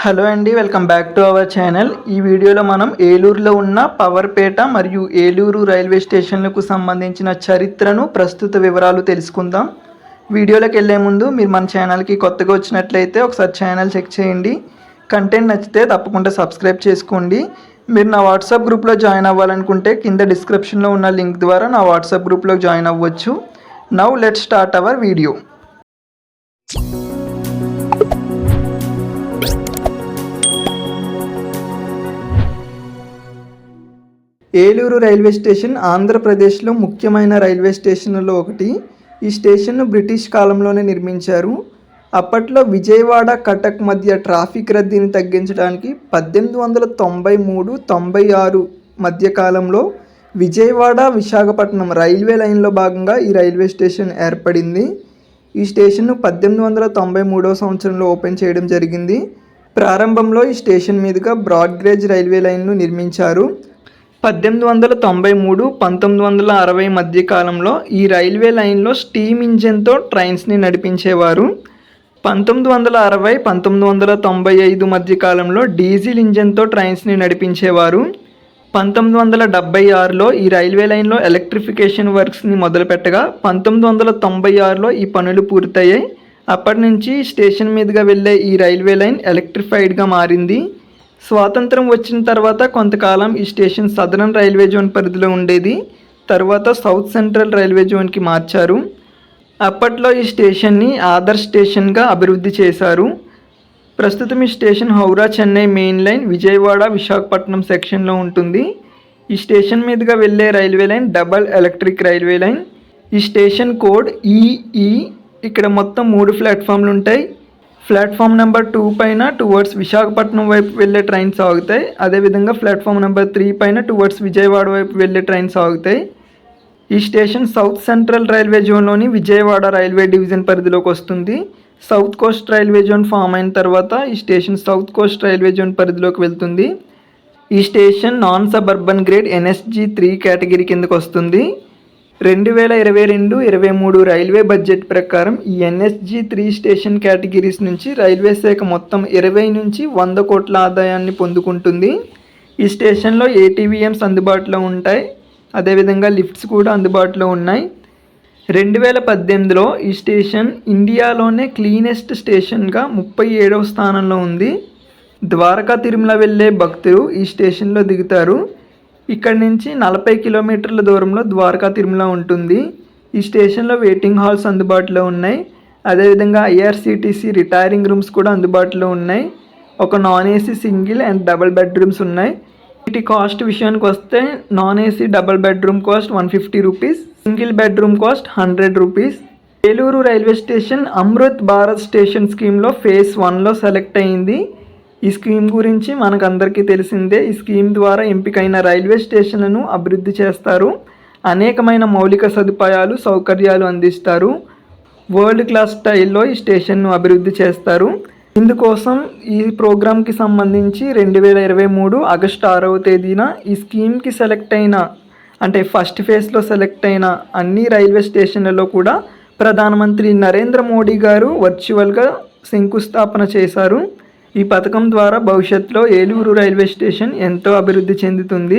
Hello అండి, welcome back to our channel. ఈ వీడియోలో మనం ఏలూరులో ఉన్న పవర్పేట మరియు ఏలూరు రైల్వే స్టేషన్లకు సంబంధించిన చరిత్రను, ప్రస్తుత వివరాలు తెలుసుకుందాం. వీడియోలోకి వెళ్ళే ముందు మీరు మన ఛానల్కి కొత్తగా వచ్చినట్లయితే ఒకసారి ఛానల్ చెక్ చేయండి. కంటెంట్ నచ్చితే తప్పకుండా సబ్స్క్రైబ్ చేసుకోండి. మీరు నా వాట్సాప్ గ్రూప్లో జాయిన్ అవ్వాలనుకుంటే కింద డిస్క్రిప్షన్లో ఉన్న లింక్ ద్వారా నా వాట్సాప్ గ్రూప్లో జాయిన్ అవ్వచ్చు. Now let's start our video. Eluru railway station ఆంధ్రప్రదేశ్లో ముఖ్యమైన రైల్వే స్టేషన్లలో ఒకటి. ఈ స్టేషన్ను బ్రిటిష్ కాలంలోనే నిర్మించారు. అప్పట్లో విజయవాడ కటక్ మధ్య ట్రాఫిక్ రద్దీని తగ్గించడానికి 1893-96 మధ్యకాలంలో విజయవాడ విశాఖపట్నం రైల్వే లైన్లో భాగంగా ఈ రైల్వే స్టేషన్ ఏర్పడింది. ఈ స్టేషన్ను 1893 సంవత్సరంలో ఓపెన్ చేయడం జరిగింది. ప్రారంభంలో ఈ స్టేషన్ మీదుగా బ్రాడ్ గేజ్ రైల్వే లైన్ను నిర్మించారు. 1893-1960 మధ్య కాలంలో ఈ రైల్వే లైన్లో స్టీమ్ ఇంజిన్తో ట్రైన్స్ని నడిపించేవారు. 1960-1995 మధ్య కాలంలో డీజిల్ ఇంజిన్తో ట్రైన్స్ని నడిపించేవారు. 1976లో ఈ రైల్వే లైన్లో ఎలక్ట్రిఫికేషన్ వర్క్స్ని మొదలుపెట్టగా 1996లో ఈ పనులు పూర్తయ్యాయి. అప్పటి నుంచి స్టేషన్ మీదుగా వెళ్ళే ఈ రైల్వే లైన్ ఎలక్ట్రిఫైడ్గా మారింది. స్వాతంత్రం వచ్చిన తర్వాత కొంతకాలం ఈ స్టేషన్ సదరన్ రైల్వే జోన్ పరిధిలో ఉండేది. తర్వాత సౌత్ సెంట్రల్ రైల్వే జోన్కి మార్చారు. అప్పట్లో ఈ స్టేషన్ని ఆదర్శ్ స్టేషన్గా అభివృద్ధి చేశారు. ప్రస్తుతం ఈ station Howrah Chennai main line Vijayawada Visakhapatnam సెక్షన్లో ఉంటుంది. ఈ స్టేషన్ మీదుగా వెళ్ళే railway line double electric railway line. ఈ స్టేషన్ కోడ్ ఈఈ. ఇక్కడ మొత్తం 3 ప్లాట్ఫామ్లు ఉంటాయి. ప్లాట్ఫామ్ నెంబర్ 2 పైన టువర్డ్స్ విశాఖపట్నం వైపు వెళ్ళే ట్రైన్స్ ఆగుతాయి. అదేవిధంగా ప్లాట్ఫామ్ నెంబర్ 3 పైన టువర్డ్స్ విజయవాడ వైపు వెళ్ళే ట్రైన్స్ ఆగుతాయి. ఈ స్టేషన్ సౌత్ సెంట్రల్ రైల్వే జోన్లోని విజయవాడ రైల్వే డివిజన్ పరిధిలోకి వస్తుంది. South coast railway zone form అయిన తర్వాత ఈ station south coast railway zone పరిధిలోకి వెళ్తుంది. ఈ station non suburban grade NSG 3 category కిందకు వస్తుంది. 2022-23 రైల్వే బడ్జెట్ ప్రకారం ఈ NSG 3 స్టేషన్ కేటగిరీస్ నుంచి రైల్వే శాఖ మొత్తం 20 నుంచి 100 కోట్ల ఆదాయాన్ని పొందుకుంటుంది. ఈ స్టేషన్లో ATVMs అందుబాటులో ఉంటాయి. అదేవిధంగా లిఫ్ట్స్ కూడా అందుబాటులో ఉన్నాయి. 2018లో ఈ స్టేషన్ ఇండియాలోనే క్లీనెస్ట్ స్టేషన్గా 37వ స్థానంలో ఉంది. ద్వారకా తిరుమల వెళ్ళే భక్తులు ఈ స్టేషన్లో దిగుతారు. ఇక్కడి నుంచి 40 కిలోమీటర్ల దూరంలో ద్వారకా తిరుమల ఉంటుంది. ఈ స్టేషన్లో వెయిటింగ్ హాల్స్ అందుబాటులో ఉన్నాయి. అదేవిధంగా IRCTC రిటైరింగ్ రూమ్స్ కూడా అందుబాటులో ఉన్నాయి. ఒక non AC single and double bedrooms ఉన్నాయి. వీటి కాస్ట్ విషయానికి వస్తే non AC double bedroom cost 150 rupees, single bedroom cost 100 rupees. Eluru railway station Amrit Bharat station స్కీమ్లో ఫేజ్ 1లో సెలెక్ట్ అయింది. ఈ స్కీమ్ గురించి మనకు అందరికీ తెలిసిందే. ఈ స్కీమ్ ద్వారా ఎంపికైన రైల్వే స్టేషన్లను అభివృద్ధి చేస్తారు. అనేకమైన మౌలిక సదుపాయాలు, సౌకర్యాలు అందిస్తారు. వరల్డ్ క్లాస్ స్టైల్లో ఈ స్టేషన్ను అభివృద్ధి చేస్తారు. ఇందుకోసం ఈ ప్రోగ్రామ్కి సంబంధించి 2023 ఆగస్టు 6వ తేదీన ఈ స్కీమ్కి సెలెక్ట్ అయిన, అంటే ఫస్ట్ ఫేజ్లో సెలెక్ట్ అయిన అన్ని రైల్వే స్టేషన్లలో కూడా ప్రధానమంత్రి నరేంద్ర మోడీ గారు వర్చువల్గా శంకుస్థాపన చేశారు. ఈ పథకం ద్వారా భవిష్యత్తులో ఏలూరు రైల్వే స్టేషన్ ఎంతో అభివృద్ధి చెందుతుంది.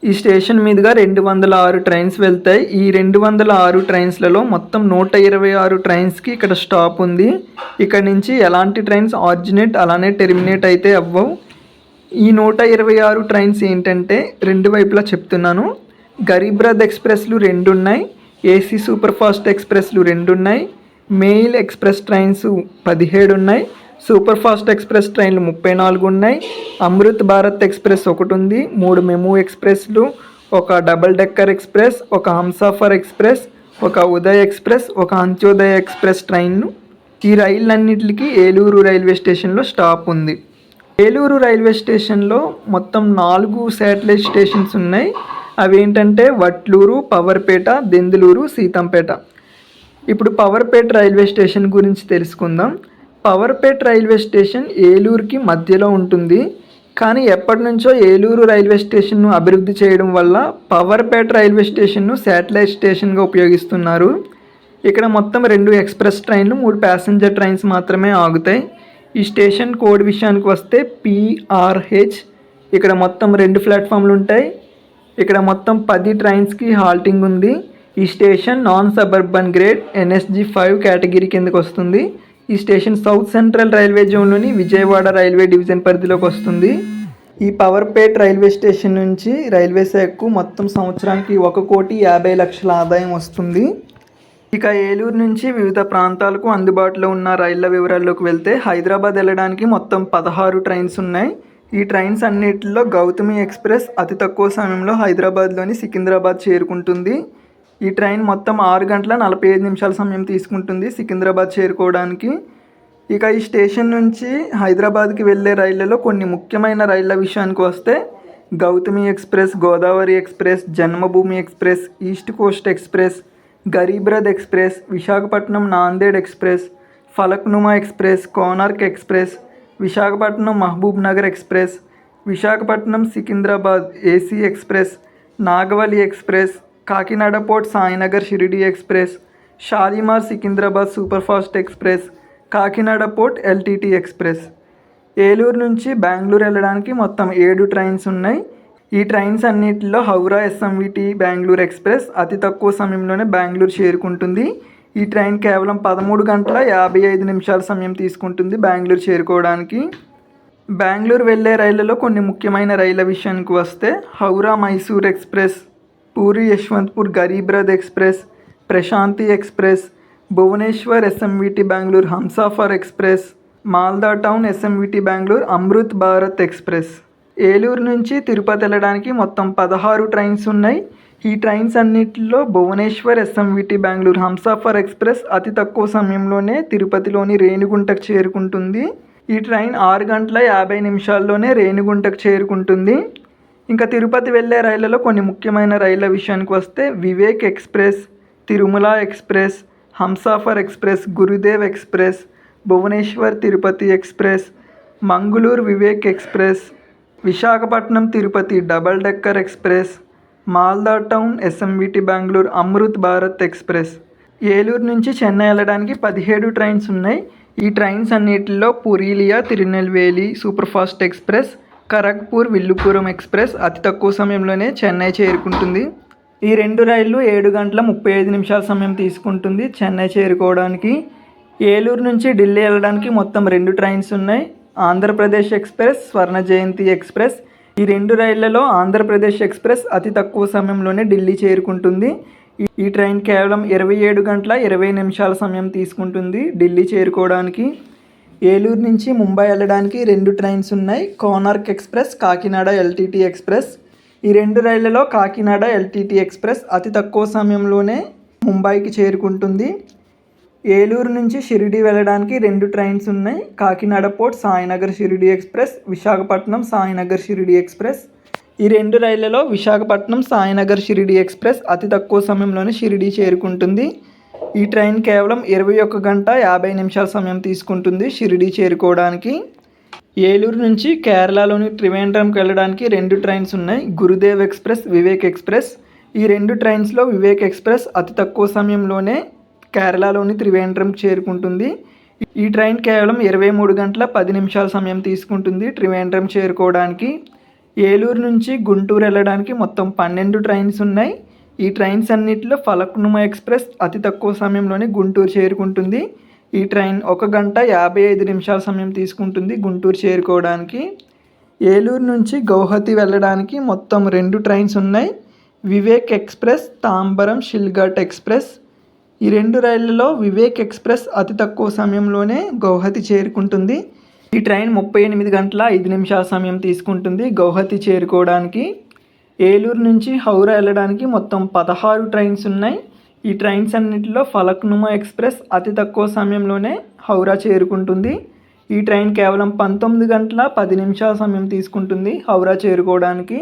ఈ స్టేషన్ మీదుగా 206 ట్రైన్స్ వెళ్తాయి. ఈ 206 ట్రైన్స్లలో మొత్తం 126 ట్రైన్స్కి ఇక్కడ స్టాప్ ఉంది. ఇక్కడ నుంచి ఎలాంటి ట్రైన్స్ ఆర్జినేట్ అలానే టెర్మినేట్ అయితే అవ్వవు. ఈ 126 ట్రైన్స్ ఏంటంటే రెండు వైపులా చెప్తున్నాను. గరీబ్ రథ్ ఎక్స్ప్రెస్లు 2 ఉన్నాయి. AC సూపర్ ఫాస్ట్ ఎక్స్ప్రెస్లు 2 ఉన్నాయి. మెయిల్ ఎక్స్ప్రెస్ ట్రైన్స్ 17 ఉన్నాయి. సూపర్ ఫాస్ట్ ఎక్స్ప్రెస్ ట్రైన్లు 34 ఉన్నాయి. అమృత్ భారత్ ఎక్స్ప్రెస్ 1 ఉంది. 3 మెమూ ఎక్స్ప్రెస్లు, ఒక డబుల్ డెక్కర్ ఎక్స్ప్రెస్, ఒక హంసఫర్ ఎక్స్ప్రెస్, ఒక ఉదయ్ ఎక్స్ప్రెస్, ఒక అంత్యోదయ ఎక్స్ప్రెస్ ట్రైన్లు. ఈ రైళ్ళన్నింటికి ఏలూరు రైల్వే స్టేషన్లో స్టాప్ ఉంది. ఏలూరు రైల్వే స్టేషన్లో మొత్తం 4 శాటిలైట్ స్టేషన్స్ ఉన్నాయి. అవి ఏంటంటే వట్లూరు, పవర్పేట, దెందులూరు, సీతంపేట. ఇప్పుడు పవర్పేట రైల్వే స్టేషన్ గురించి తెలుసుకుందాం. పవర్పేట రైల్వే స్టేషన్ ఏలూరుకి మధ్యలో ఉంటుంది. కానీ ఎప్పటి నుంచో ఏలూరు రైల్వే స్టేషన్ను అభివృద్ధి చేయడం వల్ల పవర్పేట రైల్వే స్టేషన్ను శాటిలైట్ స్టేషన్గా ఉపయోగిస్తున్నారు. ఇక్కడ మొత్తం 2 ఎక్స్ప్రెస్ ట్రైన్లు, 3 ప్యాసింజర్ ట్రైన్స్ మాత్రమే ఆగుతాయి. ఈ స్టేషన్ కోడ్ విషయానికి వస్తే PRH. ఇక్కడ మొత్తం 2 ప్లాట్ఫామ్లు ఉంటాయి. ఇక్కడ మొత్తం 10 ట్రైన్స్కి హాల్టింగ్ ఉంది. ఈ station non suburban grade NSG 5 category కిందకు వస్తుంది. ఈ స్టేషన్ సౌత్ సెంట్రల్ రైల్వే జోన్లోని విజయవాడ రైల్వే డివిజన్ పరిధిలోకి వస్తుంది. ఈ పవర్పేట్ రైల్వే స్టేషన్ నుంచి రైల్వే శాఖకు మొత్తం సంవత్సరానికి 1,50,00,000 ఆదాయం వస్తుంది. ఇక ఏలూరు నుంచి వివిధ ప్రాంతాలకు అందుబాటులో ఉన్న రైళ్ల వివరాల్లోకి వెళ్తే హైదరాబాద్ వెళ్ళడానికి మొత్తం 16 ట్రైన్స్ ఉన్నాయి. ఈ ట్రైన్స్ అన్నిటిలో గౌతమి ఎక్స్ప్రెస్ అతి తక్కువ సమయంలో హైదరాబాద్లోని సికింద్రాబాద్ చేరుకుంటుంది. ఈ ట్రైన్ మొత్తం 6 గంటల 45 నిమిషాల సమయం తీసుకుంటుంది సికింద్రాబాద్ చేరుకోవడానికి. ఇక ఈ స్టేషన్ నుంచి హైదరాబాద్కి వెళ్ళే రైళ్లలో కొన్ని ముఖ్యమైన రైళ్ల విషయానికి వస్తే Gautami express, Godavari express, Janmabhoomi express, east coast express, Garib Rath express, Visakhapatnam Nanded express, Falaknuma express, Konark express, Visakhapatnam Mahbubnagar express, Visakhapatnam Secunderabad AC express, Nagavali express, Kakinada port Sainagar Shirdi express, Shalimar Secunderabad superfast express, Kakinada port LTT express. Eluru నుంచి బెంగళూరు వెళ్ళడానికి మొత్తం 7 ట్రైన్స్ ఉన్నాయి. ఈ ట్రైన్స్ అన్నిటిలో హౌరా SMVT బెంగళూరు ఎక్స్ప్రెస్ అతి తక్కువ సమయంలోనే బెంగళూరు చేరుకుంటుంది. ఈ ట్రైన్ కేవలం 13 గంటల 55 నిమిషాల సమయం తీసుకుంటుంది బెంగళూరు చేరుకోవడానికి. బెంగళూరు వెళ్ళే రైళ్లలో కొన్ని ముఖ్యమైన రైళ్ల విషయానికి వస్తే Howrah Mysore express, Puri Yesvantpur Garib Rath express, Prashanti express, Bhubaneswar SMVT Bengaluru Humsafar express, Malda town SMVT Bengaluru Amrit Bharat express. Eluru నుంచి తిరుపతి వెళ్ళడానికి మొత్తం 16 ట్రైన్స్ ఉన్నాయి. ఈ ట్రైన్స్ అన్నిటిలో భువనేశ్వర్ SMVT బెంగళూరు హంసాఫర్ ఎక్స్ప్రెస్ అతి తక్కువ సమయంలోనే తిరుపతిలోని రేణిగుంటకు చేరుకుంటుంది. ఈ ట్రైన్ 6 గంటల 50 నిమిషాల్లోనే రేణిగుంటకు చేరుకుంటుంది. ఇంకా తిరుపతి వెళ్ళే రైళ్లలో కొన్ని ముఖ్యమైన రైళ్ల విషయానికి వస్తే Vivek express, Tirumala express, Humsafar express, Gurudev express, Bhubaneswar Tirupati express, Mangaluru Vivek express, Visakhapatnam Tirupati double decker express, Malda town SMVT Bengaluru Amrit Bharat express. Eluru నుంచి చెన్నై వెళ్ళడానికి 17 ట్రైన్స్ ఉన్నాయి. ఈ ట్రైన్స్ అన్నిటిలో Purulia Tirunelveli superfast express, Kharagpur Villupuram express అతి తక్కువ సమయంలోనే చెన్నై చేరుకుంటుంది. ఈ 2 రైళ్లు 7 గంటల 35 నిమిషాల సమయం తీసుకుంటుంది చెన్నై చేరుకోవడానికి. ఏలూరు నుంచి ఢిల్లీ వెళ్ళడానికి మొత్తం 2 ట్రైన్స్ ఉన్నాయి. Andhra Pradesh express, Swarna Jayanti express. ఈ 2 రైళ్లలో ఆంధ్రప్రదేశ్ ఎక్స్ప్రెస్ అతి తక్కువ సమయంలోనే ఢిల్లీ చేరుకుంటుంది. ఈ ట్రైన్ కేవలం 27 గంటల 20 నిమిషాల సమయం తీసుకుంటుంది ఢిల్లీ చేరుకోవడానికి. ఏలూరు నుంచి ముంబై వెళ్ళడానికి 2 ట్రైన్స్ ఉన్నాయి. Konark express, Kakinada LTT express. ఈ 2 రైళ్లలో కాకినాడ LTT ఎక్స్ప్రెస్ అతి తక్కువ సమయంలోనే ముంబైకి చేరుకుంటుంది. ఏలూరు నుంచి షిరిడి వెళ్ళడానికి 2 ట్రైన్స్ ఉన్నాయి. Kakinada port Sainagar Shirdi express, Visakhapatnam Sainagar Shirdi express. ఈ 2 రైళ్లలో విశాఖపట్నం సాయినగర్ షిరిడి ఎక్స్ప్రెస్ అతి తక్కువ సమయంలోనే షిరిడి చేరుకుంటుంది. ఈ ట్రైన్ కేవలం 21 గంట 50 నిమిషాల సమయం తీసుకుంటుంది షిరిడి చేరుకోవడానికి. ఏలూరు నుంచి కేరళలోని త్రివేంద్రంకి వెళ్ళడానికి 2 ట్రైన్స్ ఉన్నాయి. Gurudev express, Vivek express. ఈ 2 ట్రైన్స్లో వివేక్ ఎక్స్ప్రెస్ అతి తక్కువ సమయంలోనే కేరళలోని త్రివేంద్రం చేరుకుంటుంది. ఈ ట్రైన్ కేవలం 23 గంటల 10 నిమిషాల సమయం తీసుకుంటుంది త్రివేంద్రం చేరుకోవడానికి. ఏలూరు నుంచి గుంటూరు వెళ్ళడానికి మొత్తం 12 ట్రైన్స్ ఉన్నాయి. ఈ ట్రైన్స్ అన్నిటిలో ఫలక్నుమా ఎక్స్ప్రెస్ అతి తక్కువ సమయంలోనే గుంటూరు చేరుకుంటుంది. ఈ ట్రైన్ 1 గంట 55 నిమిషాల సమయం తీసుకుంటుంది గుంటూరు చేరుకోవడానికి. ఏలూరు నుంచి గౌహతి వెళ్ళడానికి మొత్తం 2 ట్రైన్స్ ఉన్నాయి. Vivek express, Tambaram Silghat express. ఈ 2 రైళ్లలో వివేక్ ఎక్స్ప్రెస్ అతి తక్కువ సమయంలోనే గౌహతి చేరుకుంటుంది. ఈ ట్రైన్ 38 గంటల 5 నిమిషాల సమయం తీసుకుంటుంది గౌహతి చేరుకోవడానికి. ఏలూరు నుంచి హౌరా వెళ్ళడానికి మొత్తం 16 ట్రైన్స్ ఉన్నాయి. ఈ ట్రైన్స్ అన్నిటిలో ఫలక్నుమా ఎక్స్ప్రెస్ అతి తక్కువ సమయంలోనే హౌరా చేరుకుంటుంది. ఈ ట్రైన్ కేవలం 19 గంటల 10 నిమిషాల సమయం తీసుకుంటుంది హౌరా చేరుకోవడానికి.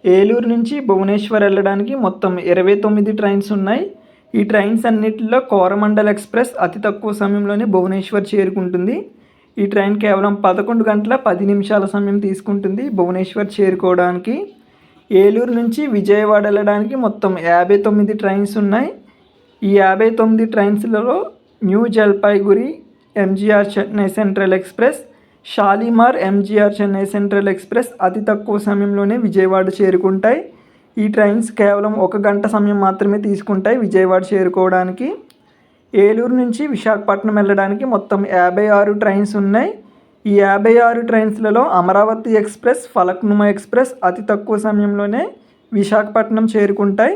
ఏలూరు నుంచి భువనేశ్వర్ వెళ్ళడానికి మొత్తం 29 ట్రైన్స్ ఉన్నాయి. ఈ ట్రైన్స్ అన్నిటిలో కోరమండల్ ఎక్స్ప్రెస్ అతి తక్కువ సమయంలోనే భువనేశ్వర్ చేరుకుంటుంది. ఈ ట్రైన్ కేవలం 11 గంటల 10 నిమిషాల సమయం తీసుకుంటుంది భువనేశ్వర్ చేరుకోవడానికి. ఏలూరు నుంచి విజయవాడ వెళ్ళడానికి మొత్తం 59 ట్రైన్స్ ఉన్నాయి. ఈ 59 ట్రైన్స్లలో new Jalpaiguri, MGR Chennai central express, Shalimar MGR Chennai central express అతి తక్కువ సమయంలోనే విజయవాడ చేరుకుంటాయి. ఈ ట్రైన్స్ కేవలం 1 గంట సమయం మాత్రమే తీసుకుంటాయి విజయవాడ చేరుకోవడానికి. ఏలూరు నుంచి విశాఖపట్నం వెళ్ళడానికి మొత్తం 56 ట్రైన్స్ ఉన్నాయి. ఈ 56 ట్రైన్స్లలో అమరావతి ఎక్స్ప్రెస్, ఫలక్నుమా ఎక్స్ప్రెస్ అతి తక్కువ సమయంలోనే విశాఖపట్నం చేరుకుంటాయి.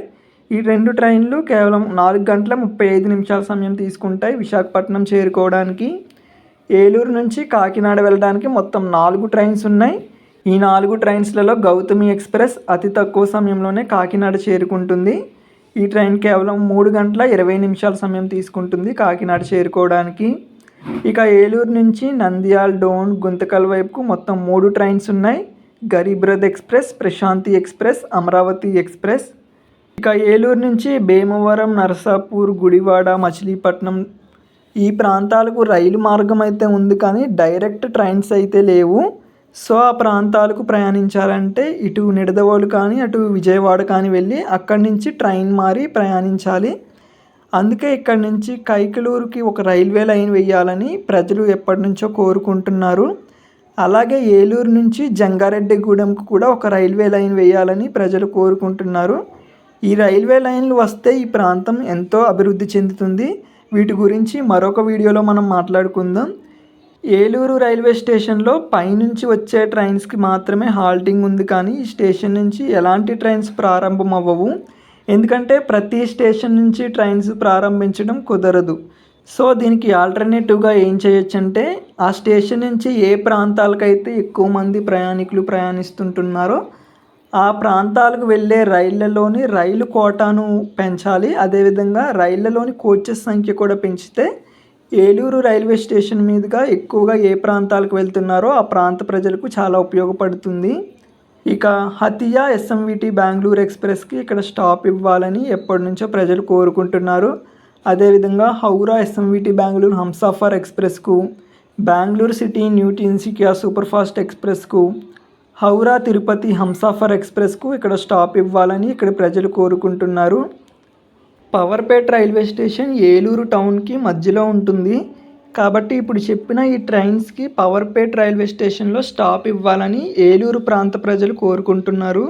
ఈ 2 ట్రైన్లు కేవలం 4 గంటల 35 నిమిషాల సమయం తీసుకుంటాయి విశాఖపట్నం చేరుకోవడానికి. ఏలూరు నుంచి కాకినాడ వెళ్ళడానికి మొత్తం 4 ట్రైన్స్ ఉన్నాయి. ఈ 4 ట్రైన్స్లలో గౌతమి ఎక్స్ప్రెస్ అతి తక్కువ సమయంలోనే కాకినాడ చేరుకుంటుంది. ఈ ట్రైన్ కేవలం 3 గంటల 20 నిమిషాల సమయం తీసుకుంటుంది కాకినాడ చేరుకోవడానికి. ఇక ఏలూరు నుంచి నంద్యాల, డోన్, గుంతకల్ వైపుకు మొత్తం 3 ట్రైన్స్ ఉన్నాయి. Garib Rath express, Prashanti express, Amaravati express. ఇక ఏలూరు నుంచి భీమవరం, నరసాపూర్, గుడివాడ, మచిలీపట్నం ఈ ప్రాంతాలకు రైలు మార్గం అయితే ఉంది, కానీ డైరెక్ట్ ట్రైన్స్ అయితే లేవు. సో ఆ ప్రాంతాలకు ప్రయాణించాలంటే ఇటు నిడదవోలు కానీ అటు విజయవాడ కానీ వెళ్ళి అక్కడి నుంచి ట్రైన్ మారి ప్రయాణించాలి. అందుకే ఇక్కడి నుంచి కైకలూరుకి ఒక రైల్వే లైన్ వేయాలని ప్రజలు ఎప్పటి నుంచో కోరుకుంటున్నారు. అలాగే ఏలూరు నుంచి జంగారెడ్డిగూడెంకు కూడా ఒక రైల్వే లైన్ వేయాలని ప్రజలు కోరుకుంటున్నారు. ఈ రైల్వే లైన్లు వస్తే ఈ ప్రాంతం ఎంతో అభివృద్ధి చెందుతుంది. వీటి గురించి మరొక వీడియోలో మనం మాట్లాడుకుందాం. ఏలూరు రైల్వే స్టేషన్లో పైనుంచి వచ్చే ట్రైన్స్కి మాత్రమే హాల్టింగ్ ఉంది, కానీ ఈ స్టేషన్ నుంచి ఎలాంటి ట్రైన్స్ ప్రారంభం అవ్వవు. ఎందుకంటే ప్రతి స్టేషన్ నుంచి ట్రైన్స్ ప్రారంభించడం కుదరదు. సో దీనికి ఆల్టర్నేటివ్గా ఏం చేయొచ్చు అంటే ఆ స్టేషన్ నుంచి ఏ ప్రాంతాలకైతే ఎక్కువ మంది ప్రయాణికులు ప్రయాణిస్తుంటున్నారో ఆ ప్రాంతాలకు వెళ్ళే రైళ్లలోని రైలు కోటాను పెంచాలి. అదేవిధంగా రైళ్లలోని కోచెస్ సంఖ్య కూడా పెంచితే ఏలూరు రైల్వే స్టేషన్ మీదుగా ఎక్కువగా ఏ ప్రాంతాలకు వెళ్తున్నారో ఆ ప్రాంత ప్రజలకు చాలా ఉపయోగపడుతుంది. ఇక హతియా ఎస్ఎంవిటి బెంగళూరు ఎక్స్ప్రెస్కి ఇక్కడ స్టాప్ ఇవ్వాలని ఎప్పటి నుంచో ప్రజలు కోరుకుంటున్నారు. అదేవిధంగా హౌరా ఎస్ఎంవిటి బెంగళూరు హంసాఫర్ ఎక్స్ప్రెస్కు, Bengaluru city new Tinsukia super fast ఎక్స్ప్రెస్కు, హౌరా తిరుపతి హంసాఫర్ ఎక్స్ప్రెస్కు ఇక్కడ స్టాప్ ఇవ్వాలని ఇక్కడ ప్రజలు కోరుకుంటున్నారు. పవర్పేట రైల్వే స్టేషన్ ఏలూరు టౌన్కి మధ్యలో ఉంటుంది. కాబట్టి ఇప్పుడు చెప్పిన ఈ ట్రైన్స్కి పవర్పేట రైల్వే స్టేషన్లో స్టాప్ ఇవ్వాలని ఏలూరు ప్రాంత ప్రజలు కోరుకుంటున్నారు.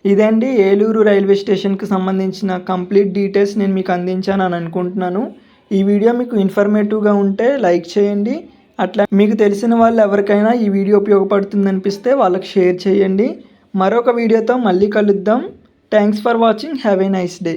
ఇదండి ఏలూరు రైల్వే స్టేషన్కి సంబంధించిన కంప్లీట్ డీటెయిల్స్ నేను మీకు అందించానని అనుకుంటున్నాను. ఈ వీడియో మీకు ఇన్ఫర్మేటివ్గా ఉంటే లైక్ చేయండి. అట్లా మీకు తెలిసిన వాళ్ళు ఎవరికైనా ఈ వీడియో ఉపయోగపడుతుంది అనిపిస్తే వాళ్ళకి షేర్ చేయండి. మరొక వీడియోతో మళ్ళీ కలుద్దాం. Thanks for watching. Have a nice day.